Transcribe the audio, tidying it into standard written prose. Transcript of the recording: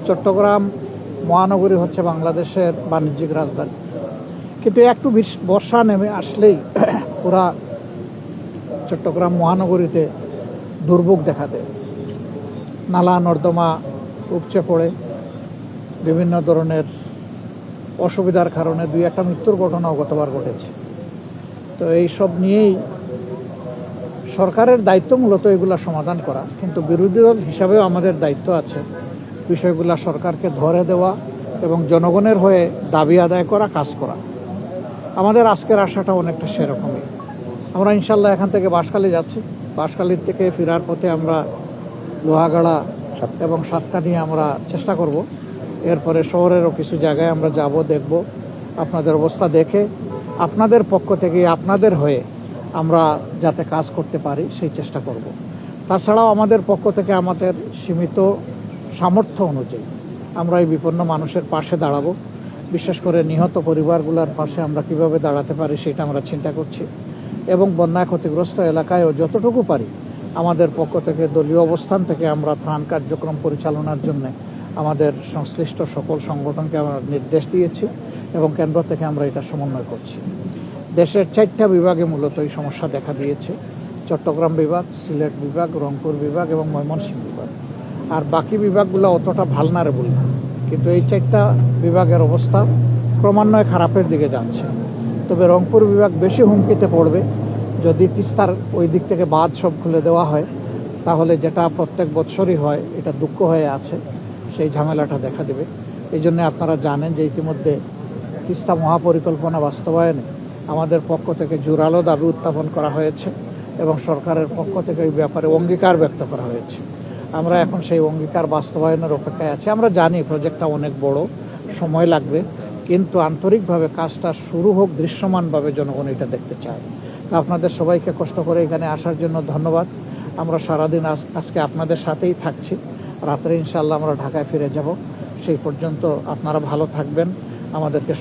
চট্টগ্রাম মহানগরী হচ্ছে বাংলাদেশের বাণিজ্যিক রাজধানী, কিন্তু একটু বর্ষা নেমে আসলেই পুরা চট্টগ্রাম মহানগরীতে দুর্ভোগ দেখা দেয়। নালা নর্দমা উপচে পড়ে, বিভিন্ন ধরনের অসুবিধার কারণে 2-1টা মৃত্যুর ঘটনাও গতবার ঘটেছে। তো এই সব নিয়েই সরকারের দায়িত্ব মূলত এগুলা সমাধান করা, কিন্তু বিরোধী দল হিসাবেও আমাদের দায়িত্ব আছে বিষয়গুলা সরকারকে ধরে দেওয়া এবং জনগণের হয়ে দাবি আদায় করা, কাজ করা। আমাদের আজকের আশাটা অনেকটা সেরকমই। আমরা ইনশাল্লাহ এখান থেকে বাঁশখালী যাচ্ছি, বাঁশখালীর থেকে ফেরার পথে আমরা লোহাগাড়া এবং সাতকানিয়া আমরা চেষ্টা করব। এরপরে শহরেরও কিছু জায়গায় আমরা যাব, দেখব, আপনাদের অবস্থা দেখে আপনাদের পক্ষ থেকে আপনাদের হয়ে আমরা যাতে কাজ করতে পারি সেই চেষ্টা করব। তাছাড়াও আমাদের পক্ষ থেকে আমাদের সীমিত সামর্থ্য অনুযায়ী আমরা এই বিপন্ন মানুষের পাশে দাঁড়াবো। বিশেষ করে নিহত পরিবারগুলোর পাশে আমরা কিভাবে দাঁড়াতে পারি সেটা আমরা চিন্তা করছি, এবং বন্যায় ক্ষতিগ্রস্ত এলাকায়ও যতটুকু পারি আমাদের পক্ষ থেকে দলীয় অবস্থান থেকে আমরা ত্রাণ কার্যক্রম পরিচালনার জন্য আমাদের সংশ্লিষ্ট সকল সংগঠনকে আমরা নির্দেশ দিয়েছি এবং কেন্দ্র থেকে আমরা এটা সমন্বয় করছি। দেশের 4টা বিভাগে মূলত এই সমস্যা দেখা দিয়েছে: চট্টগ্রাম বিভাগ, সিলেট বিভাগ, রংপুর বিভাগ এবং ময়মনসিংহ বিভাগ। আর বাকি বিভাগগুলো অতটা ভালনারেবল না, কিন্তু এই 4টা বিভাগের অবস্থা ক্রমান্বয়ে খারাপের দিকে যাচ্ছে। তবে রংপুর বিভাগ বেশি হুমকিতে পড়বে যদি তিস্তার ওই দিক থেকে বাঁধ সব খুলে দেওয়া হয়, তাহলে যেটা প্রত্যেক বছরই হয়, এটা দুঃখ হয়ে আছে, সেই ঝামেলাটা দেখা দেবে। এই জন্যে আপনারা জানেন যে ইতিমধ্যে তিস্তা মহাপরিকল্পনা বাস্তবায়নে আমাদের পক্ষ থেকে জোরালো দাবি উত্থাপন করা হয়েছে এবং সরকারের পক্ষ থেকে এই ব্যাপারে অঙ্গীকার ব্যক্ত করা হয়েছে। আমরা এখন সেই অঙ্গীকার বাস্তবায়নের অপেক্ষায় আছি। আমরা জানি প্রজেক্টটা অনেক বড়, সময় লাগবে, কিন্তু আন্তরিকভাবে কাজটা শুরু হোক, দৃশ্যমানভাবে জনগণ এটা দেখতে চায়। তো আপনাদের সবাইকে কষ্ট করে এখানে আসার জন্য ধন্যবাদ। আমরা সারাদিন আজকে আপনাদের সাথেই থাকছি, রাত্রে ইনশাল্লাহ আমরা ঢাকায় ফিরে যাব। সেই পর্যন্ত আপনারা ভালো থাকবেন, আমাদেরকে